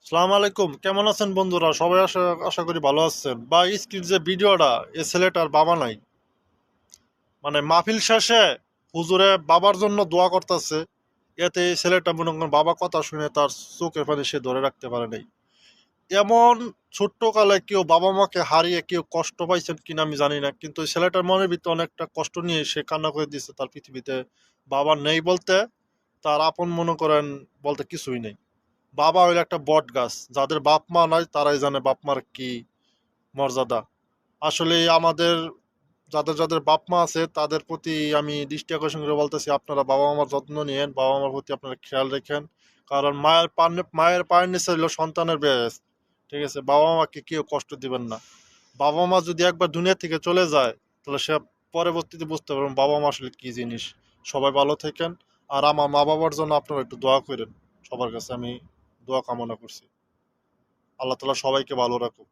সালাম আলাইকুম, কেমন আছেন বন্ধুরা? সবাই আশা আশা করি ভালো আছেন। বা স্ক্রিন যে ভিডিওটা, এ ছেলেটার বাবা নাই। মানে মাহফিল শেষে হুজুরে বাবার জন্য দোয়া করতেছে। এতে এই ছেলেটা মনে করেন বাবা কথা শুনে তার চোখের পানি সে ধরে রাখতে পারে নাই। এমন ছোট্ট কালে কেউ বাবা মাকে হারিয়ে কেউ কষ্ট পাইছেন কিনা আমি জানি না, কিন্তু এই ছেলেটার মনের ভিতরে অনেকটা কষ্ট নিয়ে সে কান্না করে দিচ্ছে। তার পৃথিবীতে বাবা নেই বলতে, তার আপন মনে করেন বলতে কিছুই নেই। বাবা হইলো একটা বট গাছ, যাদের বাপ মা নাই তারাই জানে বাপ মার কি মর্যাদা। আসলে আমাদের যাদের যাদের বাপ মা আছে তাদের প্রতি আমি দৃষ্টি আকর্ষণ করে বলতেছি, আপনারা বাবা মার যত্ন নিয়েন, বাবা মার প্রতি আপনারা খেয়াল রাখেন। কারণ মায়ের পায়ের নিচে হইলো সন্তানের বেশ। ঠিক আছে, বাবা মাকে কেউ কষ্ট দিবেন না। বাবা মা যদি একবার দুনিয়া থেকে চলে যায়, তাহলে সে পরবর্তীতে বুঝতে পারবেন বাবা মা আসলে কি জিনিস। সবাই ভালো থাকেন। আর আমার মা বাবার জন্য আপনারা একটু দোয়া করেন। সবার কাছে আমি দোয়া কামনা করছি। আল্লাহ তাআলা সবাইকে ভালো রাখুক।